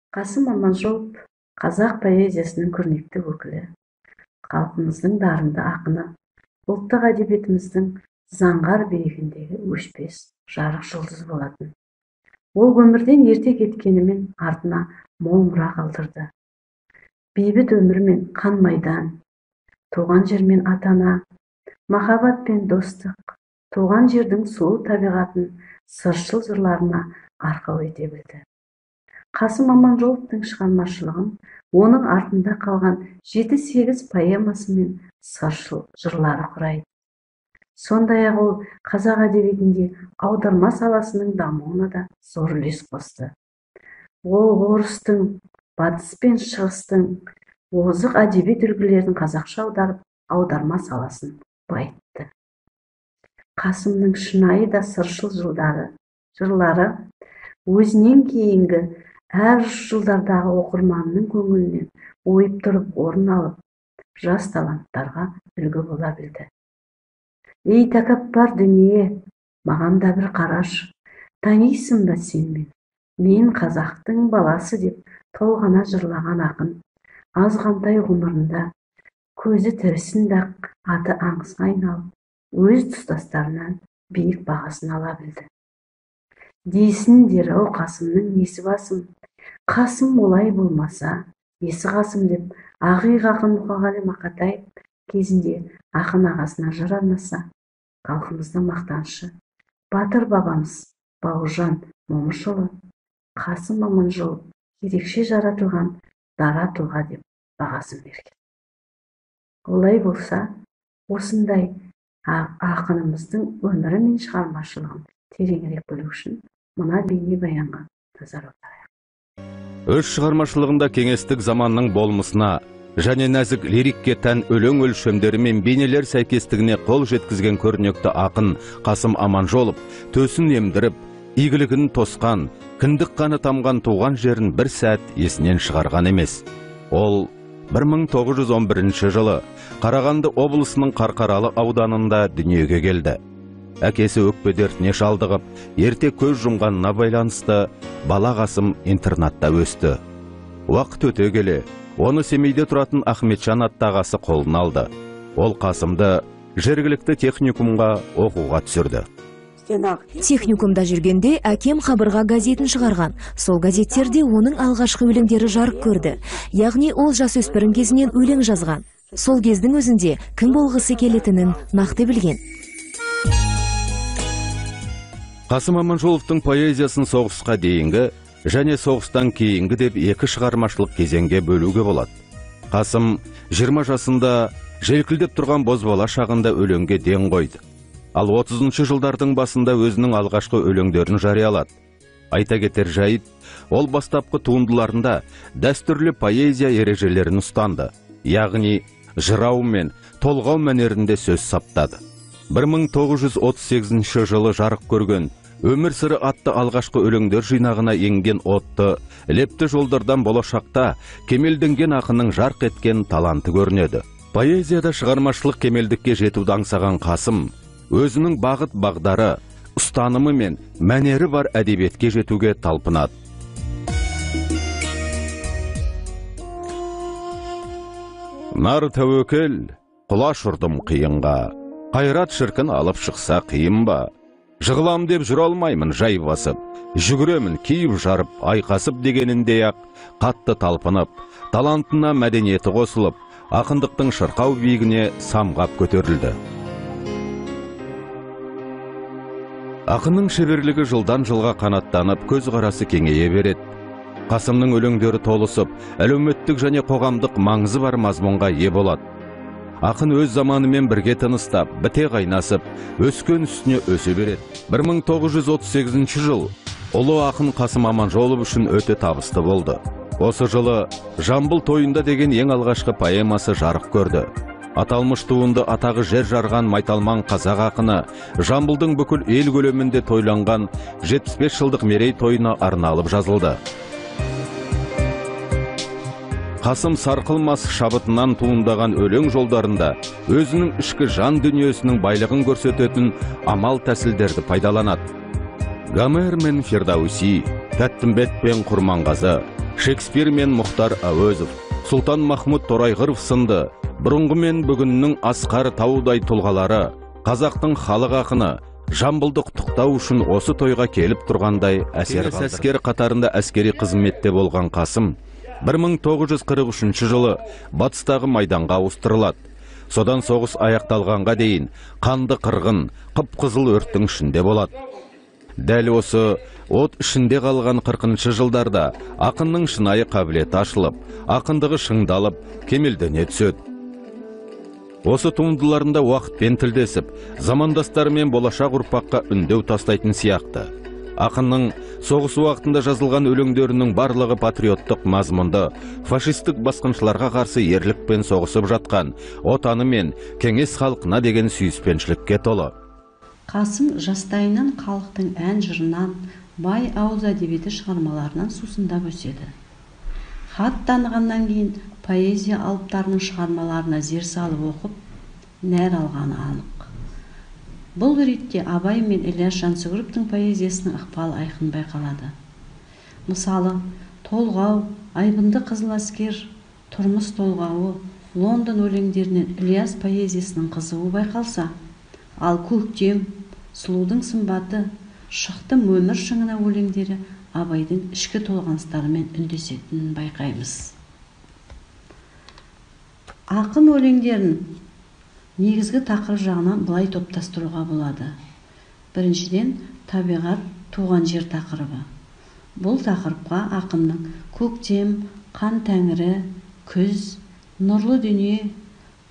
Қасым Аманжолов қазақ поэзиясының көрнекті өкілі, халқымыздың дарынды ақыны, ұлттық әдебиетіміздің заңғар биігіндегі өшпес жарық жұлдыз болатын. Ол өмірден ерте кеткенімен артына мол мұра қалдырды. Бейбіт өмір мен қан майдан, туған жер мен ата-ана, махаббат пен достық, туған жердің сұлу табиғатын сыршыл жырларына арқау ете білді. Қасым Аманжоловтың шығармашылығын оның артында қалған 7-8 поэмасы мен сыршыл жырлары құрайды. Сондай-ақ ол қазақ әдебиетінде аударма саласының дамуына да зор үлес қосты. Ол орыстың, батыс пен шығыстың озық әдебиет үлгілерін қазақша аударып, аударма саласын байытты. Қасымның шынайы да сыршыл жырлары өзінен кейінгі әр жылдардағы оқырманның көңілінен ойып тұрып орын алып, жас таланттарға үлгі бола білді. Ей тәкаппар дүние, маған да бір қараш, танисың ба сен мен қазақтың баласы деп толғана жырлаған ақын, азғантай ғұмырында көзі тірісінде-ақ аты аңызға айналып, өз тұстастарынан биік бағасын ала білді. Дейсіңдер, ау Қасымның несі басым, Қасым олай болмаса, есі Қасым деп Ақиық ақын Мұқағали Мақатаев кезінде ақын ағасына жыр арнаса, халқымыздың мақтанышы батыр бабамыз Бауыржан Момышұлы Қасым Аманжолов ерекше жаратылған дара тұлға деп бағасын берген. Олай болса, осындай ақынымыздың өмірі мен шығармашылығын тереңірек білу үшін мына бейне баянға назар аударайық. Өз шығармашылығында кеңестік заманның болмысына және нәзік лирикке тән өлең өлшемдері мен бейнелер сәйкестігіне қол жеткізген көрнекті ақын Қасым Аманжолов төсін емдіріп, игілігін тосқан, кіндік қаны тамған туған жерін бір сәт есінен шығарған емес. Ол 1911 жылы Қарағанды облысының Қарқаралы ауданында дүниеге келді. Әкесі өкпе дертіне шалдығып, ерте көз жұмғанына байланысты бала Қасым интернатта өсті. Уақыт өте келе, оны Семейде тұратын Ахметжан атты ағасы қолына алды. Ол Қасымды жергілікті техникумға оқуға түсірді. Техникумда жүргенде әкем Қабырға газетін шығарған. Сол газеттерде оның алғашқы өлеңдері жарық көрді. Яғни ол жасөспірім кезінен өлең жазған. Сол кездің өзінде кім болғысы келетінін нақты білген. Қасым Аманжоловтың поэзиясын соғысқа дейінгі және соғыстан кейінгі деп екі шығармашылық кезеңге бөлуге болады. Қасым 20 жасында желкілдеп тұрған бозбала шағында өлеңге ден қойды. Ал 30-шы жылдардың басында өзінің алғашқы өлеңдерін жариялады. Айта кетер жайт, ол бастапқы туындыларында дәстүрлі поэзия ережелерін ұстанды. Яғни жырау мен толғау мәнерінде сөз саптады. 1938 жылы жарық көрген «Өмір сыры» атты алғашқы өлеңдер жинағына енген отты, лепті жолдардан болашақта кемелденген ақынның жарқ еткен таланты көрінеді. Поэзияда шығармашылық кемелдікке жетуді аңсаған Қасым, өзінің бағыт-бағдары, ұстанымы мен мәнері бар әдебиетке жетуге талпынады. Нар тәуекел, құлаш ұрдым қиынға, қайрат шіркін алып шықса қиын ба? Жығылам деп жүр алмаймын жай басып, жүгіремін киіп жарып, айқасып дегеніндей-ақ қатты талпынып, талантына мәдениеті қосылып, ақындықтың шырқау биігіне самғап көтерілді. Ақынның шеберлігі жылдан жылға қанаттанып, көз қарасы кеңейе береді. Қасымның өлеңдері толысып, әлеуметтік және қоғамдық маңызы бар мазмұнға ие болады. Ақын өз заманымен бірге тыныстап, біте қайнасып, өскен үстіне өсе береді. 1938 жыл ұлы ақын Қасым Аманжолов үшін өте табысты болды. Осы жылы Жамбыл тойында деген ең алғашқы поэмасы жарық көрді. Аталмыш туынды атағы жер жарған майталман қазақ ақыны Жамбылдың бүкіл ел көлемінде тойланған 75 жылдық мерей тойына арналып жазылды. Қасым сарқылмас шабытынан туындаған өлең жолдарында өзінің ішкі жан дүниесінің байлығын көрсететін амал тәсілдерді пайдаланады. Гомер мен Фирдауси, Тәттімбет пен Құрманғазы, Шекспир мен Мұхтар Әуезов, Сұлтан Махмұд Торайғыров сынды бұрынғы мен бүгіннің асқар таудай тұлғалары қазақтың халық ақыны Жамбылды құттықтау үшін осы тойға келіп тұрғандай әсер қалдырды. Әскер қатарында әскери қызметте болған Қасым 1943 жылы батыстағы майданға ауыстырылады. Содан соғыс аяқталғанға дейін қанды қырғын, қып-қызыл өрттің ішінде болады. Дәл осы от ішінде қалған 40-шы жылдарда ақынның шынайы қабілеті ашылып, ақындығы шыңдалып, кемелдене түседі. Осы туындыларында уақытпен тілдесіп, замандастары мен болашақ ұрпаққа үндеу тастайтын сияқты. Ақынның соғыс уақытында жазылған өлеңдерінің барлығы патриоттық мазмұнды, фашистік басқыншыларға қарсы ерлікпен соғысып жатқан отаны мен кеңес халқына деген сүйіспеншілікке толы. Қасым жастайынан халықтың ән жырынан, бай ауыз әдебиеті шығармаларынан сусындап өседі. Хат танығаннан кейін поэзия алыптарының шығармаларына зер салып оқып, нәр алғаны анық. Бұл ретте Абай мен Ілияс Жансүгіровтің поэзиясының ықпалы айқын байқалады. Мысалы, Толғау, Айбынды қызыл әскер, Тұрмыс толғауы, Лондон өлеңдерінен Ілияс поэзиясының қызуы байқалса, ал Көктем, Сұлудың сымбаты, Шықтым өмір шыңына өлеңдері Абайдың ішкі толғаныстарымен үндесетінін байқаймыз. Ақын өлеңдерін негізгі тақырып жағынан былай топтастыруға болады. Біріншіден, табиғат, туған жер тақырыбы. Бұл тақырыпқа ақынның көктем, қан тәңірі, күз, нұрлы дүние,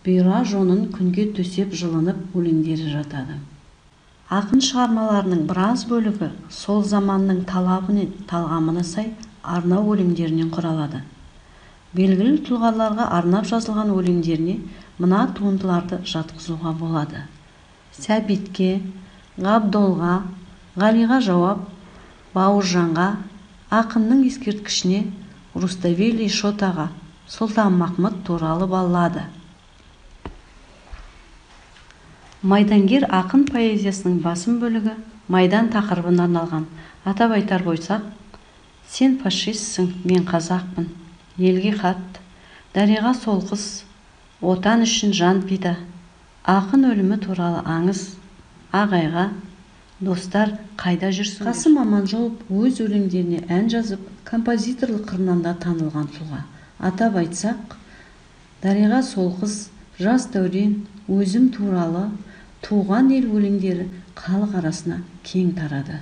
бұйра жонын күнге төсеп жылынып өлеңдері жатады. Ақын шығармаларының біраз бөлігі сол заманның талабы мен талғамына сай арнау өлеңдерінен құралады. Белгілі тұлғаларға арнап жазылған өлеңдеріне мына туындыларды жатқызуға болады. Сәбитке, Ғабдолға, Ғалиға жауап, Бауыржанға, ақынның ескерткішіне, Руставели Шотаға, Сұлтан Махмұд туралы баллада. Майдангер ақын поэзиясының басым бөлігі майдан тақырыбына арналған. Атап айтар болсақ, Сен фашистсің, мен қазақпын, Елге хат, Дариға сол қыз, Отан үшін жан пида, Ақын өлімі туралы аңыз, Ағайға, Достар қайда жүрсің? Қасым Аманжолов өз өлеңдеріне ән жазып, композиторлық қырынан да танылған тұлға. Атап айтсақ, Дариға сол қыз, Жас дәурен, Өзім туралы, Туған ел өлеңдері халық арасына кең тарады.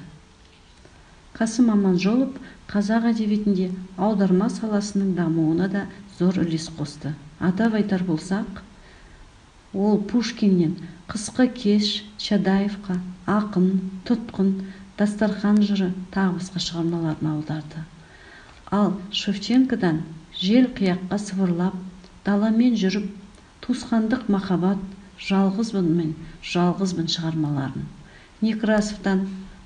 Қасым Аманжолов қазақ әдебиетінде аударма саласының дамуына да зор үлес қосты. Атап айтар болсақ, ол Пушкиннен Қысқы кеш, Чадаевқа, Ақын, Тұтқын, Дастархан жыры тағы басқа шығармаларын аударды. Ал Шевченкодан Жел қияққа сыбырлап, Даламен жүріп, Туысқандық махаббат, Жалғызбын мен жалғызбын шығармаларын, Некрасовтан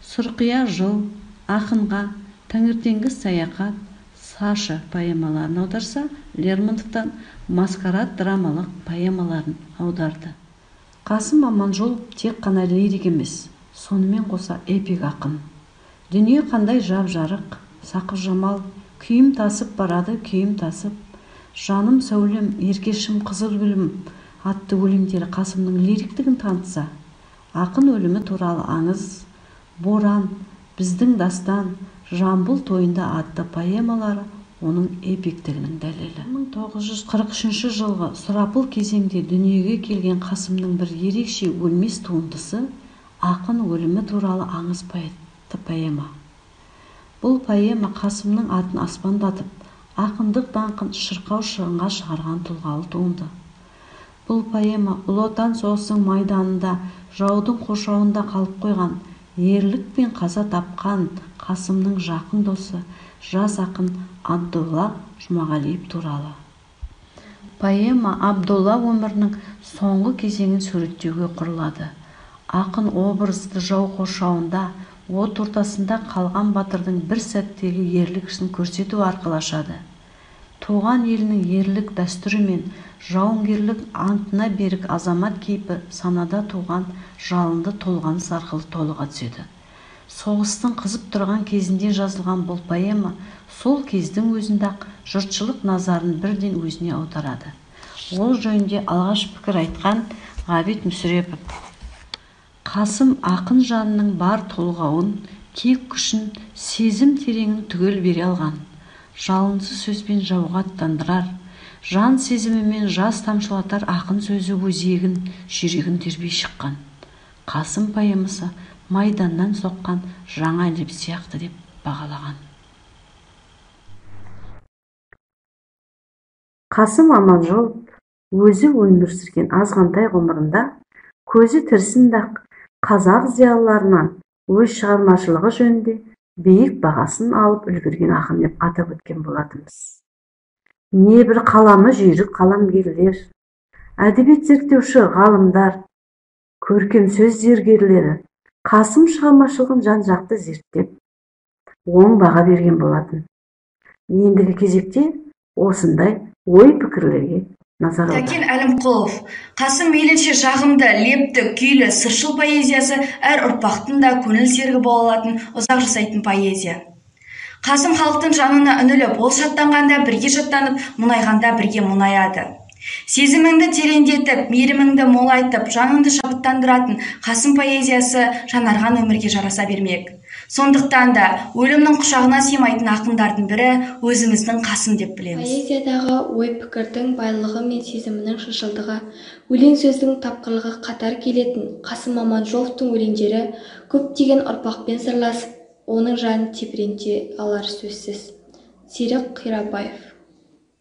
Сұрқия жыл, Ақынға Таңертеңгі саяхат, Саша поэмаларын аударса, Лермонтовтан Маскарад драмалық поэмаларын аударды. Қасым Аманжолов тек қана лирик емес, сонымен қоса эпик ақын. Дүние қандай жап-жарық, Сақып жамал, күйім тасып барады, күйім тасып, Жаным сәулем, еркешім, қызыл гүлім атты өлеңдері Қасымның лириктігін танытса, Ақын өлімі туралы аңыз, Боран, Біздің дастан, Жамбыл тойында атты поэмалары оның эпиктігінің дәлелі. 1943 жылғы сұрапыл кезеңде дүниеге келген Қасымның бір ерекше өлмес туындысы Ақын өлімі туралы аңыз поэма. Бұл поэма Қасымның атын аспандатып, ақындық даңқын шырқау шығынға шығарған тұлғалы туынды. Бұл поэма Ұлы Отан соғысының майданында жаудың қоршауында қалып қойған, ерлік пен қаза тапқан Қасымның жақын досы, жас ақын Абдолла Жұмағалиев туралы. Поэма Абдолла өмірінің соңғы кезеңін суреттеуге құрылады. Ақын образды жау қоршауында, от ортасында қалған батырдың бір сәттегі ерлік ісін көрсету арқылы ашады. Туған елінің ерлік дәстүрі мен жауынгерлік антына берік азамат кейпі санада туған жалынды толғаныс арқылы толыға түседі. Соғыстың қызып тұрған кезінде жазылған бұл поэма сол кездің өзінде-ақ жұртшылық назарын бірден өзіне аударады. Ол жөнінде алғаш пікір айтқан Ғабит Мүсірепов: Қасым ақын жанының бар толғауын, тек күшін, сезім тереңін түгел бере алған. Жалынсыз сөзбен жауға аттандырар, жан сезімімен жас тамшылатар ақын сөзі өзегін, жүрегін тербей шыққан. Қасым поэмасы майданнан соққан жаңа леп сияқты деп бағалаған. Қасым Аманжолов өзі өмір сүрген азғантай ғұмырында көзі тірісінде-ақ қазақ зиялыларынан өз шығармашылығы жөнінде биік бағасын алып үлгерген ақын деп атап өткен болатынбыз. Небір қаламы жүйрік қаламгерлер, әдебиет зерттеуші ғалымдар, көркем сөз зергерлері Қасым шығармашылығын жан-жақты зерттеп, оң баға берген болатын. Ендігі кезекте осындай ой пікірлерге назар аударайық. Тәкен Әлімқұлов: Қасым мейлінше жағымды, лепті, күйлі, сыршыл поэзиясы әр ұрпақтың да көңіл серігі бола алатын, ұзақ жасайтын поэзия. Қасым халықтың жанына үніліп, ол шаттанғанда бірге шаттанып, мұнайғанда бірге мұнаяды. Сезіміңді тереңдетіп, мейіріміңді молайтып, жаныңды шабыттандыратын Қасым поэзиясы жаңарған өмірге жараса бермек. Сондықтан да өлімнің құшағына сыймайтын ақындардың бірі өзіміздің Қасым деп білеміз. Поэзиядағы ой-пікірдің байлығы мен сезімінің шыншылдығы, өлең сөздің тапқырлығы қатар келетін Қасым Аманжоловтың өлеңдері көптеген ұрпақпен сырласып, оның жанын тебіренте алар сөзсіз. Серік Қирабаев.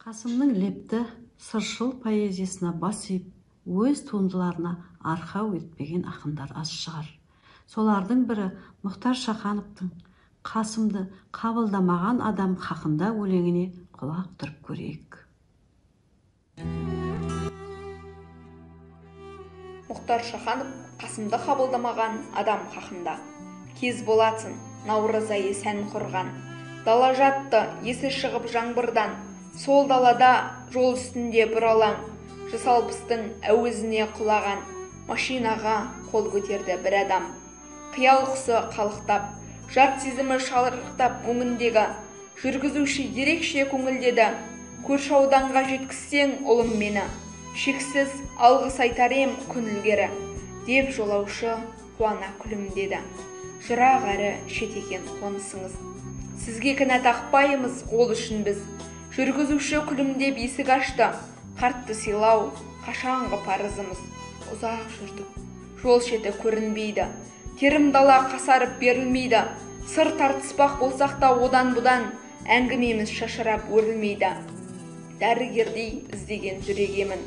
Қасымның лепті, сыршыл поэзиясына бас иіп, өз туындыларына арқау етпеген ақындар аз шығар. Солардың бірі Мұхтар Шахановтың Қасымды қабылдамаған адам хақында өлеңіне құлақ түріп көрейік. Мұхтар Шаханов Қасымды қабылдамаған адам хақында. Кез болатын, наурыз айы сән құрған. Дала жатты, есі шығып жаңбырдан. Сол далада жол үстінде бір алаң. Жасалпыстың әуізіне құлаған. Машинаға қол көтерді бір адам. Қиял құсы қалықтап, жат сезімі шалырықтап өңіндегі. Жүргізуші ерекше көңілдеді. Көрші ауданға жеткізсең ұлым мені. Шексіз алғыс айтар ем күн ілгері. Деп жолаушы қуана күлімдеді. Жырақ әрі шет екен қонысыңыз. Сізге кінә тақпаймыз, ол үшін біз. Жүргізуші күлімдеп есік ашты. Қартты сыйлау қашанғы парызымыз. Ұзақ жүрдік, жол шеті көрінбейді. Терім дала қасарып берілмейді. Сыр тартыспақ болсақ та одан-бұдан әңгімеміз шашырап өрілмейді. Дәрігердей іздеген жүрегемін,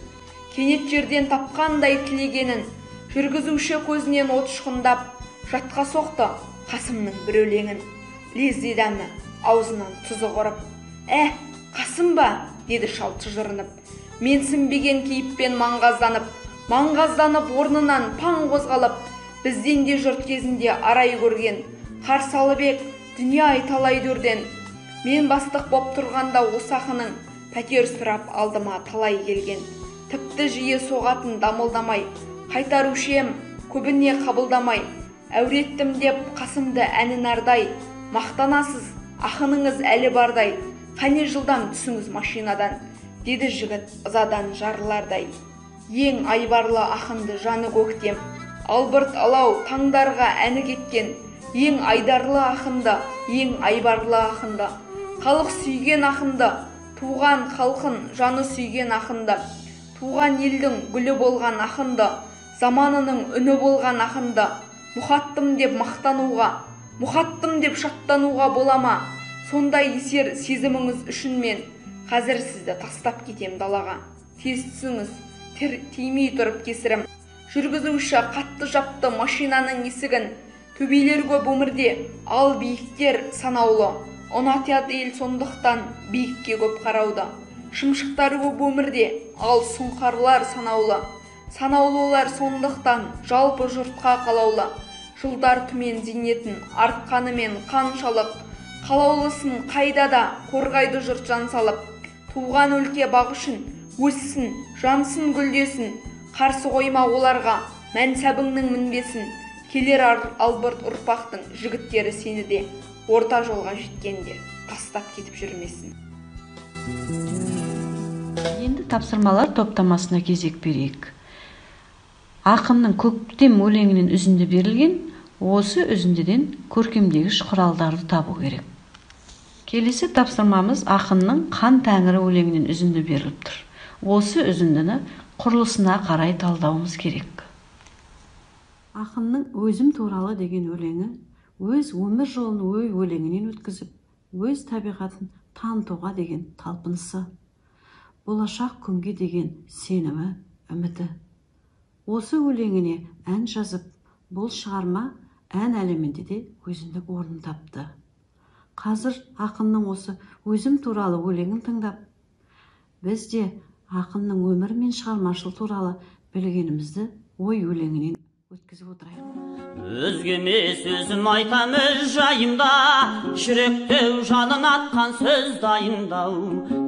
кенет жерден тапқандай тілегенін. Жүргізуші көзінен от ұшқындап, жатқа соқты Қасымның бір өлеңін. Лезде дәмі аузынан тұзы құрып, Қасым ба? Деді шал тыжырынып. Менсінбеген кейіппен маңғазданып орнынан паң қозғалып, бізден де жұрт кезінде арай көрген. Қарсы алып ек, дүние айталай дөрден. Мен бастық боп тұрғанда осы ақының пәтер сұрап алдыма талай келген. Тіпті жиі соғатын дамылдамай, қайтарушем көбіне қабылдамай. Әуреттім деп Қасымды әнін ардай, мақтанасыз, ақыныңыз әлі бардай. Қане жылдам түсіңіз машинадан, деді жігіт ызадан жарылардай. Ең айбарлы ақынды жаны көктем, албырт алау таңдарға әні кеткен. Ең айдарлы ақынды, ең айбарлы ақынды, халық сүйген ақынды, туған халқын жаны сүйген ақынды, туған елдің гүлі болған ақынды, заманының үні болған ақынды, мұхаттым деп мақтануға, мұхаттым деп шаттануға болама. Сондай есер сезіміңіз үшін мен қазір сізді тастап кетем далаға. Тез түсіңіз, тимей тұрып кесірім. Жүргізуші қатты жапты машинаның есігін. Төбелер көп өмірде, ал биіктер санаулы. Ұнатады ел сондықтан биікке көп қарауды. Шымшықтары көп өмірде, ал сұңқарлар санаулы. Санаулылар сондықтан жалпы жұртқа қалаулы. Жылдар түмен зейнетін артқанымен қаншалық. Қалаулысын қайда да қорғайды жұрт жан салып. Туған өлке бағышын, өссін, жансын гүлдесін. Қарсы қойма оларға, мәнсәбіңнің мінбесін. келер албырт ұрпақтың жігіттері сені де орта жолға жеткенде тастап кетіп жүрмесін. Енді тапсырмалар топтамасына кезек берейік. Ақынның көктем өлеңінен үзінді берілген, осы үзіндіден көркемдегіш құралдарды табу керек. Келесі тапсырмамыз ақынның Қан тәңірі өлеңінен үзінді беріліп тұр. Осы үзіндіні құрылысына қарай талдауымыз керек. Ақынның өзім туралы деген өлеңі өз өмір жолын ой өлеңінен өткізіп, өз табиғатын танытуға деген талпынысы, болашақ күнге деген сенімі, үміті. Осы өлеңіне ән жазып, бұл шығарма ән әлемінде де өзіндік орын тапты. Қазір ақынның осы өзім туралы өлеңін тыңдап, біз де ақынның өмір мен шығармашыл туралы білгенімізді ой өлеңінен өткізіп отырайық. Өзгеме сөзім айтам өз жайымда, жүректеу жанын атқан сөз дайындау,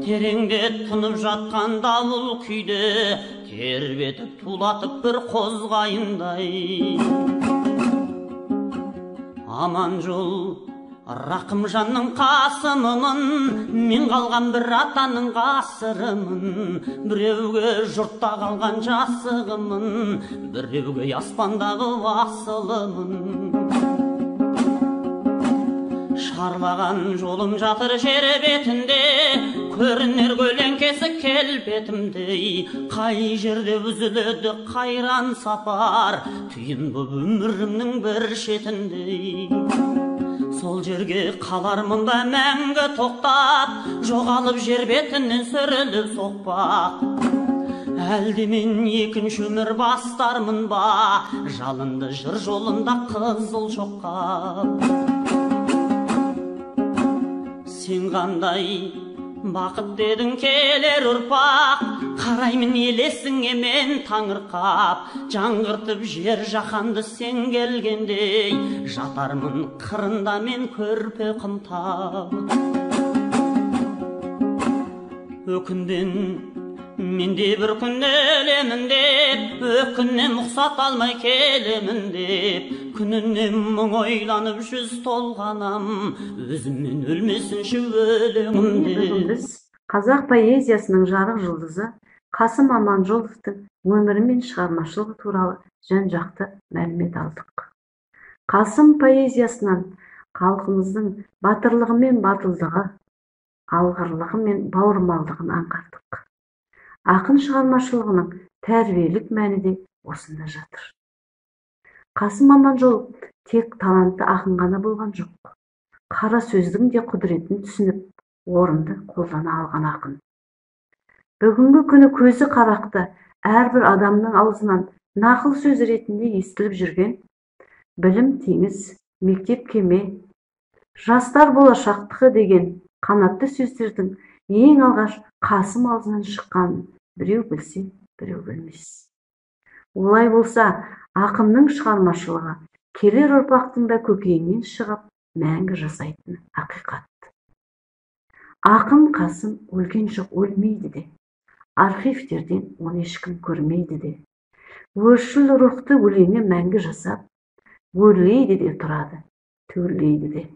тереңде тұнып жатқан дауыл күйді тербетіп тулатып бір қозғайындай. Аман жол Рақымжанның қасымымын, мен қалған бір атаның ғасырымын, біреуге жұртта қалған жасығымын, біреуге аспандағы асылымын. Шарлаған жолым жатыр жер бетінде, көрінер көлеңкесі келбетімдей, қай жерде үзіледі қайран сапар, түйін боп өмірімнің бір шетіндей. Сол жерге қалармын ба мәңгі тоқтап, жоғалып жер бетінен сүріліп соқпақ. Әлде мен екінші өмір бастармын ба, жалынды жыр жолында қызыл шоққа. Сен қандай бақыт дедің келер ұрпақ, қараймын елесіңе мен таңырқап, жаңғыртып жер жаһанды сен келгендей, жатармын қырында мен көрпе қымтап. Өкінден менде бір күн өлемін деп, өкіннен ұқсат алмай келемін деп, күнінен мұң ойланып жүз толғанам, өзіммен өлмесінші өлеңім деп. Біз қазақ поэзиясының жарық жұлдызы Қасым Аманжоловтың өмірі мен шығармашылығы туралы жан-жақты мәлімет алдық. Қасым поэзиясынан халқымыздың батырлығы мен батылдығы, алғырлығы мен бауырмалдығын аңғардық. Ақын шығармашылығының тәрбиелік мәні де осында жатыр. Қасым Аманжолов тек талантты ақын ғана болған жоқ. Қара сөздің де құдіретін түсініп, орынды қолдана алған ақын. Бүгінгі күні көзі қарақты әрбір адамның аузынан нақыл сөз ретінде естіліп жүрген білім теңіз, мектеп кеме, жастар болашақтығы деген қанатты сөздердің ең алғаш Қасым аузынан шыққанын біреу білсе, біреу білмес. Олай болса, ақынның шығармашылығы келер ұрпақтың да көкейінен шығып, мәңгі жасайтын ақиқат. Ақын Қасым өлген жоқ, өлмейді де, архивтерден оны ешкім көрмейді де. Өршіл рухты өлеңі мәңгі жасап, өрлейді де тұрады, төрлейді де.